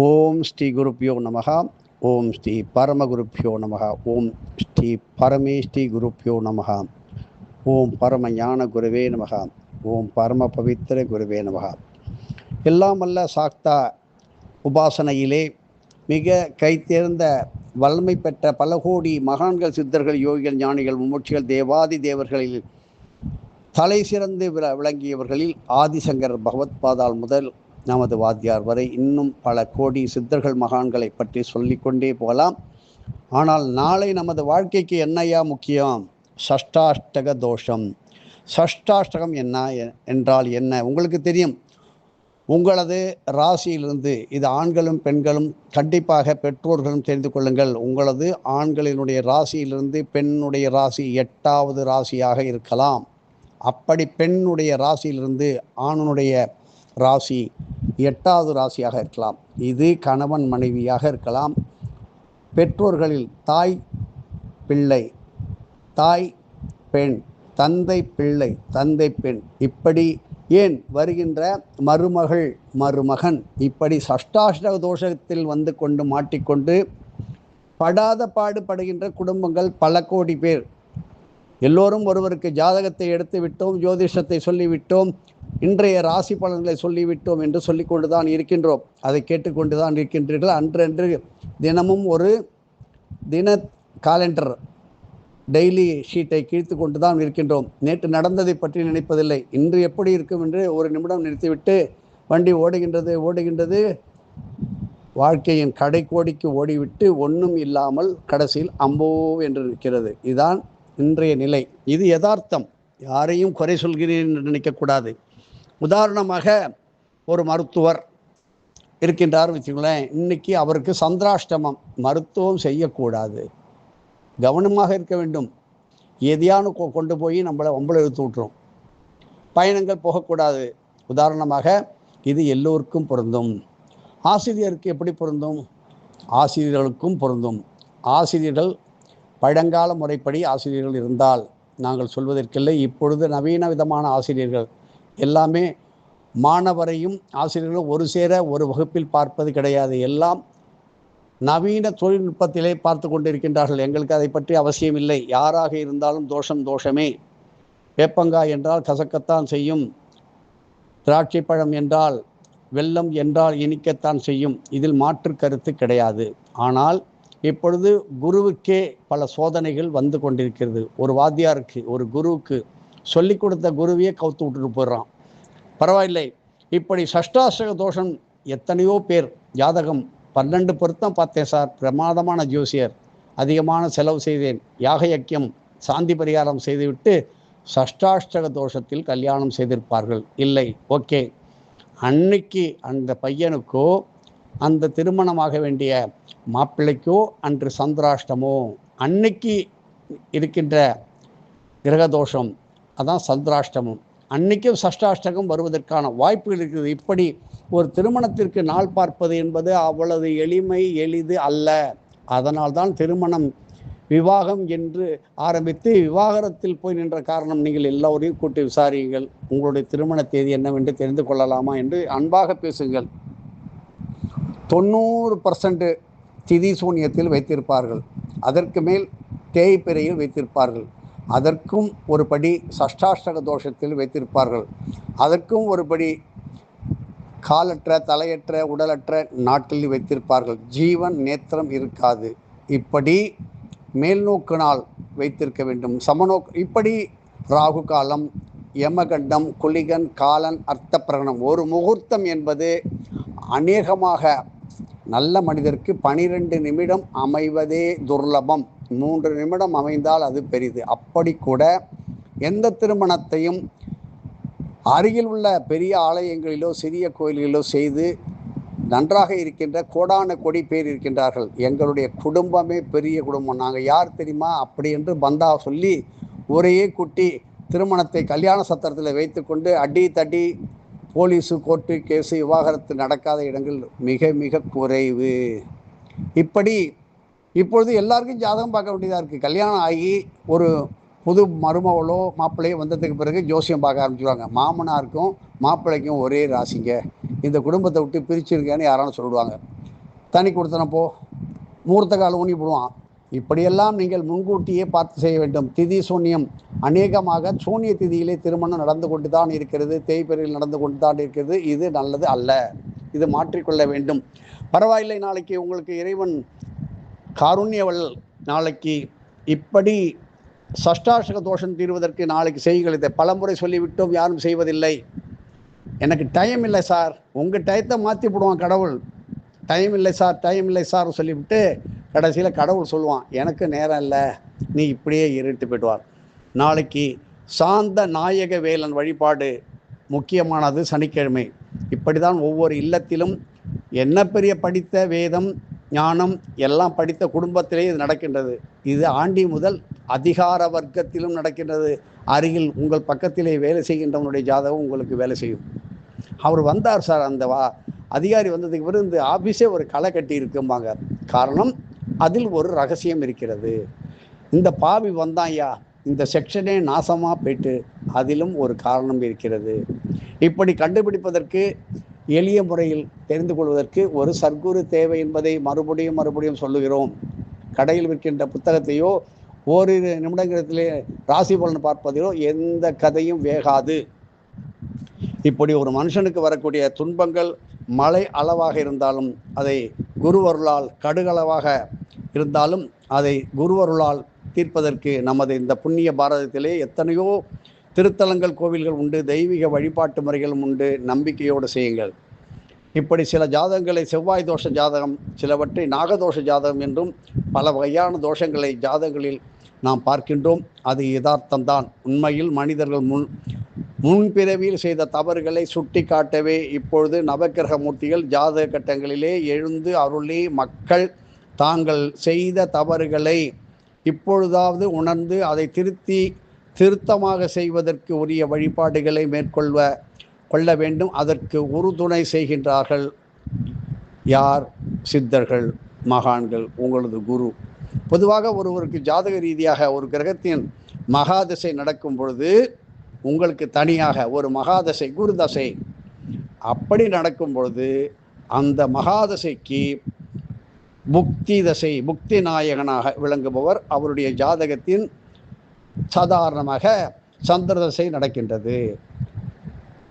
ஓம் ஸ்ரீ குருப்பியோ நமக. ஓம் ஸ்ரீ பரமகுருப்பியோ நமக. ஓம் ஸ்ரீ பரமேஸ்ரீ குருப்பியோ நமக. ஓம் பரம ஞான குருவே நமக. ஓம் பரம பவித்திர குருவே நமக. எல்லாம் அல்ல சாக்தா உபாசனையிலே மிக கைத்தேர்ந்த வல்லமை பெற்ற பல கோடி மகான்கள், சித்தர்கள், யோகிகள், ஞானிகள், மும்மூர்த்திகள், தேவாதி தேவர்களில் தலை சிறந்து விளங்கியவர்களில் ஆதிசங்கர் பகவத்பாதால் முதல் நமது வாத்தியார் வரை இன்னும் பல கோடி சித்தர்கள், மகான்களை பற்றி சொல்லிக்கொண்டே போகலாம். ஆனால் நாளை நமது வாழ்க்கைக்கு என்னையா முக்கியம்? சஷ்டாஷ்டக தோஷம். சஷ்டாஷ்டகம் என்ன என்றால் என்ன? உங்களுக்கு தெரியும். உங்களது ராசியிலிருந்து, இது ஆண்களும் பெண்களும் கண்டிப்பாக பெற்றோர்களும் தெரிந்து கொள்ளுங்கள். உங்களது ஆண்களினுடைய ராசியிலிருந்து பெண்ணுடைய ராசி 8வது ராசியாக இருக்கலாம். அப்படி பெண்ணுடைய ராசியிலிருந்து ஆணுடைய ராசி 8வது ராசியாக இருக்கலாம். இது கணவன் மனைவியாக இருக்கலாம். பெற்றோர்களில் தாய் பிள்ளை, தாய் பெண், தந்தை பிள்ளை, தந்தை பெண், இப்படி ஏன் வருகின்ற மருமகள், மருமகன், இப்படி சஷ்டாஷ்டக தோஷத்தில் வந்து கொண்டு மாட்டிக்கொண்டு படாத பாடுபடுகின்ற குடும்பங்கள் பல கோடி பேர். எல்லோரும் ஒருவருக்கு ஜாதகத்தை எடுத்து விட்டோம், ஜோதிஷத்தை சொல்லிவிட்டோம், இன்றைய ராசி பலன்களை சொல்லிவிட்டோம் என்று சொல்லிக்கொண்டு தான் இருக்கின்றோம். அதை கேட்டுக்கொண்டு தான் இருக்கின்றீர்கள். அன்றன்று தினமும் ஒரு தின காலண்டர், டெய்லி ஷீட்டை கிழித்து கொண்டு தான் இருக்கின்றோம். நேற்று நடந்ததை பற்றி நினைப்பதில்லை. இன்று எப்படி இருக்கும் என்று ஒரு நிமிடம் நிறுத்திவிட்டு வண்டி ஓடுகின்றது, வாழ்க்கையின் கடைக்கோடிக்கு ஓடிவிட்டு ஒன்றும் இல்லாமல் கடைசியில் அம்போ என்று நிற்கிறது. இதுதான் இன்றைய நிலை. இது யதார்த்தம். யாரையும் குறை சொல்கிறேன் என்று நினைக்கக்கூடாது. உதாரணமாக ஒரு மருத்துவர் இருக்கின்றார் வச்சுங்களேன். இன்னைக்கு அவருக்கு சந்திராஷ்டமம். மருத்துவம் செய்யக்கூடாது, கவனமாக இருக்க வேண்டும். எதையானு கொண்டு போய் நம்மளை இழுத்து விட்டுரும். பயணங்கள் போகக்கூடாது. உதாரணமாக இது எல்லோருக்கும் பொருந்தும். ஆசிரியருக்கு எப்படி பொருந்தும்? ஆசிரியர்களுக்கும் பொருந்தும். ஆசிரியர்கள் பழங்கால முறைப்படி ஆசிரியர்கள் இருந்தால் நாங்கள் சொல்வதற்கில்லை. இப்பொழுது நவீன விதமான ஆசிரியர்கள் எல்லாமே மாணவரையும் ஆசிரியர்களும் ஒரு சேர ஒரு வகுப்பில் பார்ப்பது கிடையாது. எல்லாம் நவீன தொழில்நுட்பத்திலே பார்த்து கொண்டிருக்கின்றார்கள். எங்களுக்கு அதை பற்றி அவசியம் இல்லை. யாராக இருந்தாலும் தோஷம் தோஷமே. வேப்பங்காய் என்றால் கசக்கத்தான் செய்யும், திராட்சை பழம் என்றால், வெல்லம் என்றால் இனிக்கத்தான் செய்யும். இதில் மாற்று கருத்து கிடையாது. ஆனால் இப்பொழுது குருவுக்கே பல சோதனைகள் வந்து கொண்டிருக்கிறது. ஒரு வாத்தியாருக்கு, ஒரு குருவுக்கு சொல்லி கொடுத்த குருவையே கவுத்து விட்டுட்டு போயிடுறான். பரவாயில்லை. இப்படி சஷ்டாஷ்டக தோஷம் எத்தனையோ பேர் ஜாதகம் 12 பொருத்தம் பார்த்தேன் சார், பிரமாதமான ஜோசியர், அதிகமான செலவு செய்தேன், யாக யக்கியம், சாந்தி பரிகாரம் செய்துவிட்டு சஷ்டாஷ்டக தோஷத்தில் கல்யாணம் செய்திருப்பார்கள். இல்லை, ஓகே, அன்னைக்கு அந்த பையனுக்கோ அந்த திருமணமாக வேண்டிய மாப்பிள்ளைக்கோ அன்று சந்திராஷ்டமோ, அன்னைக்கு இருக்கின்ற கிரகதோஷம், அதான் சந்திராஷ்டமம். அன்னைக்கும் சஷ்டாஷ்டகம் வருவதற்கான வாய்ப்புகள் இருக்குது. இப்படி ஒரு திருமணத்திற்கு நாள் பார்ப்பது என்பது அவ்வளவு எளிது அல்ல. அதனால்தான் திருமணம், விவாகம் என்று ஆரம்பித்து விவாகரத்தில் போய் நின்ற காரணம். நீங்கள் எல்லோரையும் கூட்டி விசாரியுங்கள். உங்களுடைய திருமண தேதி என்னவென்று தெரிந்து கொள்ளலாமா என்று அன்பாக பேசுங்கள். 90% திதி சூன்யத்தில் வைத்திருப்பார்கள். அதற்கு மேல் தேய்பிரையில் வைத்திருப்பார்கள். அதற்கும் ஒருபடி சஷ்டாஷ்டக தோஷத்தில் வைத்திருப்பார்கள். அதற்கும் ஒருபடி காலற்ற, தலையற்ற, உடலற்ற நாட்டில் வைத்திருப்பார்கள். ஜீவன் நேத்திரம் இருக்காது. இப்படி மேல்நோக்கு நாள் வைத்திருக்க வேண்டும், சமநோக்கு. இப்படி ராகு காலம், யமகண்டம், குளிகன், காலன், அர்த்த பிரகணம். ஒரு முகூர்த்தம் என்பது அநேகமாக நல்ல மனிதருக்கு 12 நிமிடம் அமைவதே துர்லபம். 3 நிமிடம் அமைந்தால் அது பெரிது. அப்படி கூட எந்த திருமணத்தையும் அருகில் உள்ள பெரிய ஆலயங்களிலோ சிறிய கோயில்களிலோ செய்து நன்றாக இருக்கின்ற கோடான கோடி பேர் இருக்கின்றார்கள். எங்களுடைய குடும்பமே பெரிய குடும்பம், நாங்கள் யார் தெரியுமா அப்படி என்று பந்தா சொல்லி ஒரே குட்டி திருமணத்தை கல்யாண சத்திரத்தில் வைத்து கொண்டு அடி தடி, போலீஸு, கோர்ட்டு கேஸு, விவாகரத்து நடக்காத இடங்கள் மிக மிக குறைவு. இப்படி இப்பொழுது எல்லாருக்கும் ஜாதகம் பார்க்க வேண்டியதாக இருக்குது. கல்யாணம் ஆகி ஒரு புது மருமகளோ மாப்பிள்ளையோ வந்ததுக்கு பிறகு ஜோசியம் பார்க்க ஆரம்பிச்சுடுவாங்க. மாமனாருக்கும் மாப்பிள்ளைக்கும் ஒரே ராசிங்க, இந்த குடும்பத்தை விட்டு பிரிச்சிருக்கேன்னு யாராலும் சொல்லுவாங்க. தனி கொடுத்தனப்போ மூர்த்த கால் ஊனி போடுவான். இப்படியெல்லாம் நீங்கள் முன்கூட்டியே பார்த்து செய்ய வேண்டும். திதி சூன்யம் அநேகமாக சூன்ய திதியிலே திருமணம் நடந்து கொண்டு தான் இருக்கிறது, தேய்பிறையில் நடந்து கொண்டு தான் இருக்கிறது. இது நல்லது அல்ல, இது மாற்றிக்கொள்ள வேண்டும். பரவாயில்லை, நாளைக்கு உங்களுக்கு இறைவன் காருண்யவள் நாளைக்கு இப்படி சஷ்டாஷ்டக தோஷம் தீர்வதற்கு நாளைக்கு செய்யுங்கள். இதை பலமுறை சொல்லிவிட்டோம், யாரும் செய்வதில்லை. எனக்கு டைம் இல்லை சார், உங்கள் டயத்தை மாற்றி போடுவான் கடவுள். டைம் இல்லை சார், டைம் இல்லை சார் சொல்லிவிட்டு கடைசியில் கடவுள் சொல்லுவான், எனக்கு நேரம் இல்லை, நீ இப்படியே இருட்டு போய்டுவார். நாளைக்கு சாந்த நாயக வேலன் வழிபாடு முக்கியமானது, சனிக்கிழமை. இப்படி தான் ஒவ்வொரு இல்லத்திலும் என்ன பெரிய படித்த வேதம் ஞானம் எல்லாம் படித்த குடும்பத்திலே இது நடக்கின்றது. இது ஆண்டி முதல் அதிகார வர்க்கத்திலும் நடக்கின்றது. அருகில் உங்கள் பக்கத்திலே வேலை செய்கின்றவனுடைய ஜாதகம் உங்களுக்கு வேலை செய்யும். அவர் வந்தார் சார், அந்த அதிகாரி வந்ததுக்கு பிறகு இந்த ஆஃபீஸே ஒரு களை கட்டி இருக்கும்பாங்க. காரணம், அதில் ஒரு ரகசியம் இருக்கிறது. இந்த பாவி வந்தான் ஐயா, இந்த செக்ஷனே நாசமாக போயிட்டு, அதிலும் ஒரு காரணம் இருக்கிறது. இப்படி கண்டுபிடிப்பதற்கு எளிய முறையில் தெரிந்து கொள்வதற்கு ஒரு சர்க்குரு தேவை என்பதை மறுபடியும் சொல்லுகிறோம். கடையில் விற்கின்ற புத்தகத்தையோ ஓரிரு நிமிடங்களிலே ராசி பலன் பார்ப்பதிலோ எந்த கதையும் வேகாது. இப்படி ஒரு மனுஷனுக்கு வரக்கூடிய துன்பங்கள் மலை அளவாக இருந்தாலும், அதை குருவருளால் கடுகளவாக இருந்தாலும் அதை குருவருளால் தீர்ப்பதற்கு நமது இந்த புண்ணிய பாரதத்திலே எத்தனையோ திருத்தலங்கள் கோவில்கள் உண்டு, தெய்வீக வழிபாட்டு முறைகளும் உண்டு. நம்பிக்கையோடு செய்யுங்கள். இப்படி சில ஜாதகங்களை செவ்வாய் தோஷ ஜாதகம், சிலவற்றை நாகதோஷ ஜாதகம் என்றும் பல வகையான தோஷங்களை ஜாதகங்களில் நாம் பார்க்கின்றோம். அது யதார்த்தம்தான். உண்மையில் மனிதர்கள் முன்பிறவியில் செய்த தவறுகளை சுட்டி காட்டவே இப்பொழுது நவக்கிரக மூர்த்திகள் ஜாதக கட்டங்களிலே எழுந்து அருளி மக்கள் தாங்கள் செய்த தவறுகளை இப்பொழுதாவது உணர்ந்து அதை திருத்தமாக செய்வதற்கு உரிய வழிபாடுகளை கொள்ள வேண்டும். அதற்கு உறுதுணை செய்கின்றார்கள் யார்? சித்தர்கள், மகான்கள், உங்களது குரு. பொதுவாக ஒருவருக்கு ஜாதக ரீதியாக ஒரு கிரகத்தின் மகாதசை நடக்கும் பொழுது உங்களுக்கு தனியாக ஒரு மகாதசை, குரு தசை அப்படி நடக்கும் பொழுது அந்த மகாதசைக்கு புக்தி தசை, புக்தி நாயகனாக விளங்குபவர் அவருடைய ஜாதகத்தின் சாதாரணமாக சந்திரதசை நடக்கின்றது.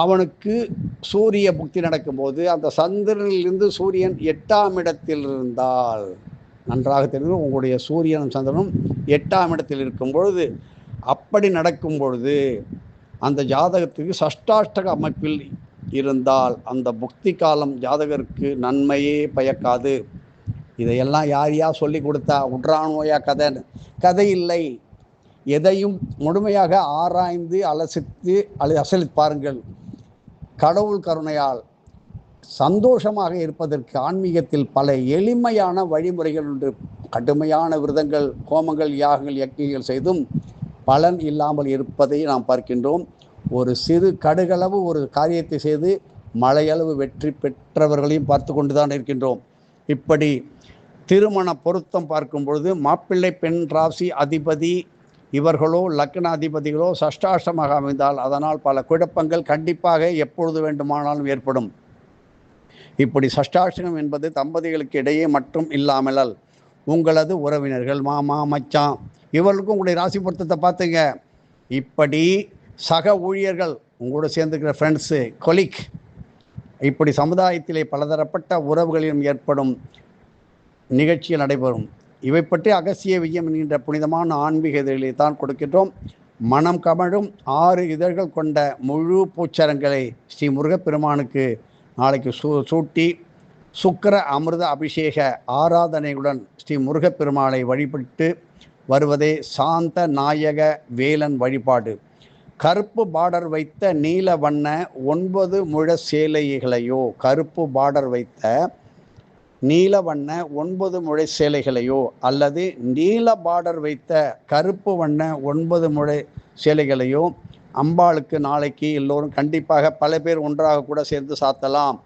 அவனுக்கு சூரிய புக்தி நடக்கும்போது அந்த சந்திரனிலிருந்து சூரியன் 8ஆம் இடத்தில் இருந்தால், நன்றாக தெரியும், உங்களுடைய சூரியனும் சந்திரனும் 8ஆம் இடத்தில் இருக்கும் பொழுது, அப்படி நடக்கும் பொழுது அந்த ஜாதகத்துக்கு சஷ்டாஷ்டக அமைப்பில் இருந்தால் அந்த புக்தி காலம் ஜாதகருக்கு நன்மையே பயக்காது. இதையெல்லாம் யார் சொல்லி கொடுத்தா? உட்ரானோயா கதை இல்லை. எதையும் முழுமையாக ஆராய்ந்து அசலித்து பாருங்கள். கடவுள் கருணையால் சந்தோஷமாக இருப்பதற்கு ஆன்மீகத்தில் பல எளிமையான வழிமுறைகள் உண்டு. கடுமையான விரதங்கள், ஹோமங்கள், யாகங்கள், யக்ஞங்கள் செய்தும் பலன் இல்லாமல் இருப்பதை நாம் பார்க்கின்றோம். ஒரு சிறு கடுகளவு ஒரு காரியத்தை செய்து மலையளவு வெற்றி பெற்றவர்களையும் பார்த்து கொண்டுதான் இருக்கின்றோம். இப்படி திருமண பொருத்தம் பார்க்கும் பொழுது மாப்பிள்ளை பெண் ராசி அதிபதி இவர்களோ லக்ன அதிபதிகளோ சஷ்டாஷ்டமாக அமைந்தால் அதனால் பல குழப்பங்கள் கண்டிப்பாக எப்பொழுது வேண்டுமானாலும் ஏற்படும். இப்படி சஷ்டாஷ்டகம் என்பது தம்பதிகளுக்கு இடையே மட்டும் இல்லாமல் உங்களது உறவினர்கள், மாமா, மச்சான், இவர்களுக்கும் உங்களுடைய ராசி பொருத்தத்தை பார்த்துங்க. இப்படி சக ஊழியர்கள், உங்களோட சேர்ந்துக்கிற ஃப்ரெண்ட்ஸு, கொலிக், இப்படி சமுதாயத்திலே பலதரப்பட்ட உறவுகளிலும் ஏற்படும் நிகழ்ச்சிகள் நடைபெறும். இவை பற்றி அகசிய விஜயம் என்கின்ற புனிதமான ஆன்மீக இதழ்களை தான் கொடுக்கின்றோம். மனம் கமழும் 6 இதழ்கள் கொண்ட முழு பூச்சரங்களை ஸ்ரீ முருகப்பெருமானுக்கு நாளைக்கு சூட்டி சுக்கிர அமிர்த அபிஷேக ஆராதனையுடன் ஸ்ரீ முருகப்பெருமானை வழிபட்டு வருவதே சாந்த நாயக வேலன் வழிபாடு. கருப்பு பார்டர் வைத்த நீல வண்ண 9 முழ சேலைகளையோ, கருப்பு பார்டர் வைத்த நீல வண்ண 9 முழை சேலைகளையோ அல்லது நீல பார்டர் வைத்த கருப்பு வண்ண 9 முழை சேலைகளையோ அம்பாளுக்கு நாளைக்கு எல்லோரும் கண்டிப்பாக பல பேர் ஒன்றாக கூட சேர்ந்து சாத்தலாம்.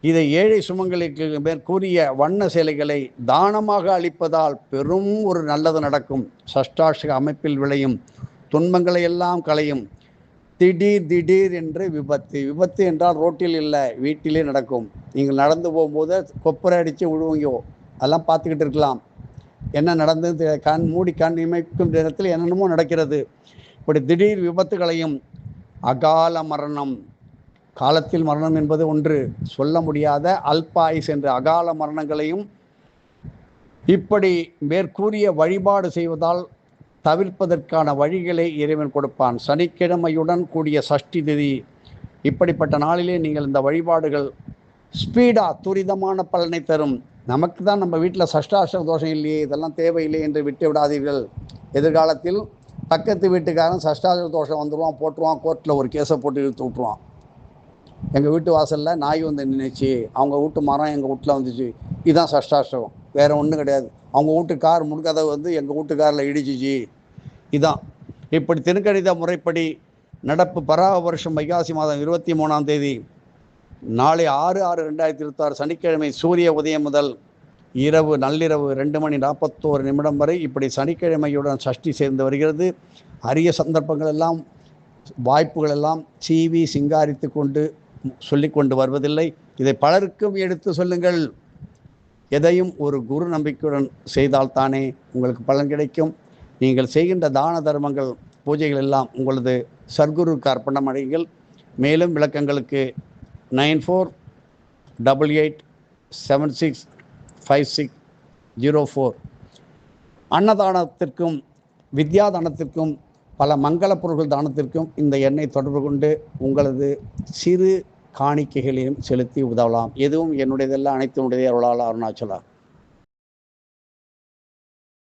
இதை ஏழை சுமங்களுக்கு மேற்கூறிய வண்ண சேலைகளை தானமாக அளிப்பதால் பெரும் ஒரு நல்லது நடக்கும். சஷ்டாஷ்டக அமைப்பில் விளையும் துன்பங்களை எல்லாம் களையும். திடீர் என்று விபத்து. விபத்து என்றால் ரோட்டில் இல்லை, வீட்டிலே நடக்கும். நீங்கள் நடந்து போகும்போது கொப்பரை அடித்து விழுவீங்க, அதெல்லாம் பார்த்துக்கிட்டு இருக்கலாம். என்ன நடந்தது கண் இமைக்கும் நேரத்தில் என்னென்னமோ நடக்கிறது. இப்படி திடீர் விபத்துகளையும், அகால மரணம், காலத்தில் மரணம் என்பது ஒன்று, சொல்ல முடியாத அல்ப ஆயுஸ் என்ற அகால மரணங்களையும் இப்படி மேற்கூறிய வழிபாடு செய்வதால் தவிர்ப்பதற்கான வழிகளை இறைவன் கொடுப்பான். சனிக்கிழமையுடன் கூடிய சஷ்டி திதி, இப்படிப்பட்ட நாளிலே நீங்கள் இந்த வழிபாடுகள் துரிதமான பலனை தரும். நமக்கு தான் நம்ம வீட்டில் சஷ்டாஷ்டம தோஷம் இல்லையே, இதெல்லாம் தேவையில்லை என்று விட்டு விடாதீர்கள். எதிர்காலத்தில் பக்கத்து வீட்டுக்காரன் சஷ்டாஷ்டம தோஷம் வந்துடுவான், போட்டுருவான், கோர்ட்டில் ஒரு கேஸை போட்டு இழுத்து விட்டுருவான். எங்கள் வீட்டு வாசலில் நாய் வந்து நின்றுச்சு, அவங்க வீட்டு மரம் எங்கள் வீட்டில் வந்துச்சு, இதுதான் சஷ்டாஷ்டமம், வேறு ஒன்றும் கிடையாது. அவங்க வீட்டு கார் முன்கதவை வந்து எங்கள் வீட்டு காரில் இடிச்சிச்சு, இதான். இப்படி திருக்கணித முறைப்படி நடப்பு பராக வருஷம் வைகாசி மாதம் 23ஆம் தேதி நாளை 6/6/2026 சனிக்கிழமை சூரிய உதயம் முதல் நள்ளிரவு 2:41 வரை இப்படி சனிக்கிழமையுடன் சஷ்டி சேர்ந்து வருகிறது. அரிய சந்தர்ப்பங்கள் எல்லாம், வாய்ப்புகள் எல்லாம் சீவி சிங்காரித்து கொண்டு சொல்லிக்கொண்டு வருவதில்லை. இதை பலருக்கும் எடுத்து சொல்லுங்கள். எதையும் ஒரு குரு நம்பிக்கையுடன் செய்தால்தானே உங்களுக்கு பலன் கிடைக்கும். நீங்கள் செய்கின்ற தான தர்மங்கள், பூஜைகள் எல்லாம் உங்களது சர்க்குருக்கு அர்ப்பணம் அடையுங்கள். மேலும் விளக்கங்களுக்கு 9488765604. அன்னதானத்திற்கும் வித்யாதானத்திற்கும் பல மங்கள பொருட்கள் தானத்திற்கும் இந்த எண்ணை தொடர்பு கொண்டு உங்களது சிறு காணிக்கைகளையும் செலுத்தி உதவலாம். எதுவும் என்னுடையதெல்லாம், அனைத்து உடையதே அருளாள அருணாச்சலா.